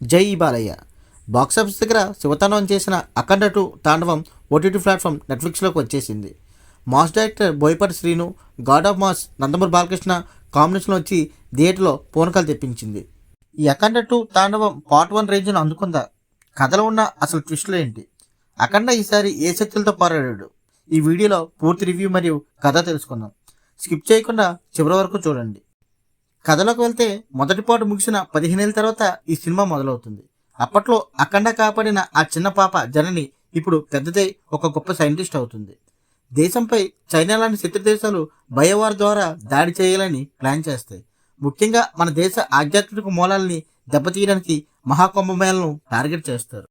జై బాలయ్య బాక్సాఫీస్ దగ్గర శివతాండవం చేసిన అఖండ 2 తాండవం ఓటీటీ ప్లాట్ఫామ్ నెట్ఫ్లిక్స్లోకి వచ్చేసింది. Mass director Boyapati Srinu, God of mass Nandamuri Balakrishna కాంబినేషన్లో వచ్చి థియేటర్లో పూనకాలు తెప్పించింది. ఈ అఖండ 2 తాండవం పార్ట్ 1 రేంజ్ను అందుకుందా? కథలో ఉన్న అసలు ట్విస్టులు ఏంటి? అఖండ ఈసారి ఏ శక్తులతో పోరాడాడు? ఈ వీడియోలో పూర్తి రివ్యూ మరియు కథ తెలుసుకుందాం. స్కిప్ చేయకుండా చివరి వరకు చూడండి. కథలోకి వెళ్తే మొదటి పాటు ముగిసిన 15 ఏళ్ళ తర్వాత ఈ సినిమా మొదలవుతుంది. అప్పట్లో అఖండ కాపాడిన ఆ చిన్న పాప జనని ఇప్పుడు పెద్దదై ఒక గొప్ప సైంటిస్ట్ అవుతుంది. దేశంపై చైనా లాంటి శత్రు దేశాలు బయోవార్ ద్వారా దాడి చేయాలని ప్లాన్ చేస్తాయి. ముఖ్యంగా మన దేశ ఆధ్యాత్మిక మూలాలని దెబ్బతీయడానికి మహాకుంభమేళను టార్గెట్ చేస్తారు.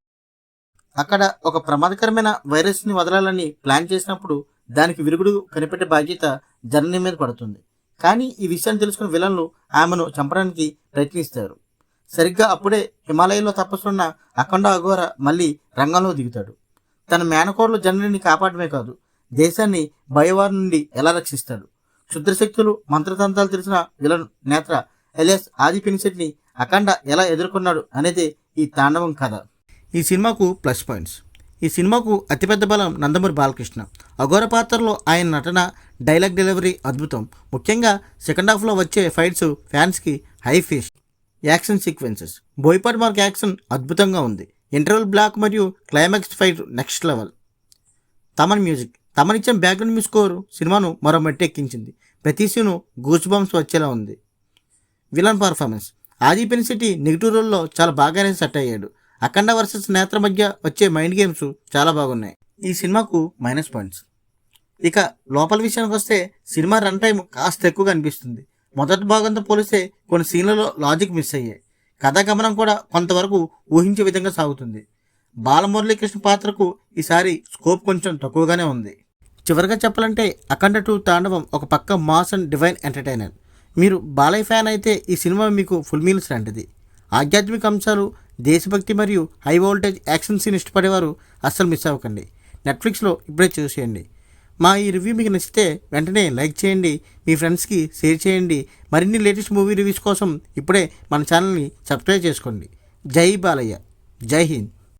అక్కడ ఒక ప్రమాదకరమైన వైరస్ని వదలాలని ప్లాన్ చేసినప్పుడు దానికి విరుగుడు కనిపెట్టే బాధ్యత జనని మీద పడుతుంది. కానీ ఈ విషయాన్ని తెలుసుకున్న విలన్లు ఆమెను చంపడానికి ప్రయత్నిస్తారు. సరిగ్గా అప్పుడే హిమాలయంలో తపస్సున్న అఖండ అఘోర మళ్ళీ రంగంలో దిగుతాడు. తన మేనకోడలు జననిని కాపాడమే కాదు, దేశాన్ని భయవారి నుండి ఎలా రక్షిస్తాడు? క్షుద్రశక్తులు మంత్రతంత్రాలు తెలిసిన విలన్ నేత్ర ఎలియాస్ ఆది పినిశెట్టిని అఖండ ఎలా ఎదుర్కొన్నాడు అనేది ఈ తాండవం కథ. ఈ సినిమాకు ప్లస్ పాయింట్స్. ఈ సినిమాకు అతిపెద్ద బలం నందమూరి బాలకృష్ణ. అఘోర పాత్రలో ఆయన నటన, డైలాగ్ డెలివరీ అద్భుతం. ముఖ్యంగా సెకండ్ హాఫ్లో వచ్చే ఫైట్స్ ఫ్యాన్స్కి high feast. Action sequences, Boyapati mark action అద్భుతంగా ఉంది. ఇంటర్వెల్ బ్లాక్ మరియు climax fight next level. Thaman music, Thaman ఇచ్చిన బ్యాక్గ్రౌండ్ మ్యూజిక్ స్కోర్ సినిమాను మరో మెట్టు ఎక్కించింది. ప్రతి సీను గూస్ బంప్స్ వచ్చేలా ఉంది. విలన్ పర్ఫార్మెన్స్, ఆది పినిశెట్టి నెగిటివ్ రోల్లో చాలా బాగానే సెట్ అయ్యాడు. అఖండ వర్సెస్ నేత్ర మధ్య వచ్చే మైండ్ గేమ్స్ చాలా బాగున్నాయి. ఈ సినిమాకు మైనస్ పాయింట్స్. ఇక లోపల విషయానికి వస్తే సినిమా రన్ టైం కాస్త ఎక్కువగా అనిపిస్తుంది. మొదటి భాగంతో పోలిస్తే కొన్ని సీన్లలో లాజిక్ మిస్ అయ్యాయి. కథాగమనం కూడా కొంతవరకు ఊహించే విధంగా సాగుతుంది. బాలమురళీకృష్ణ పాత్రకు ఈసారి స్కోప్ కొంచెం తక్కువగానే ఉంది. చివరిగా చెప్పాలంటే అఖండ 2 తాండవం ఒక పక్క మాస్ అండ్ డివైన్ ఎంటర్టైనర్. మీరు బాలయ్య ఫ్యాన్ అయితే ఈ సినిమా మీకు ఫుల్ మీల్స్ లాంటిది. ఆధ్యాత్మిక అంశాలు, దేశభక్తి మరియు హై వోల్టేజ్ యాక్షన్ సీన్ ఇష్టపడేవారు అస్సలు మిస్ అవ్వకండి. నెట్ఫ్లిక్స్లో ఇప్పుడే చూసేయండి. మా ఈ రివ్యూ మీకు నచ్చితే వెంటనే లైక్ చేయండి, మీ ఫ్రెండ్స్కి షేర్ చేయండి. మరిన్ని లేటెస్ట్ మూవీ రివ్యూస్ కోసం ఇప్పుడే మన ఛానల్ని సబ్స్క్రైబ్ చేసుకోండి. జై బాలయ్య, జై హింద్.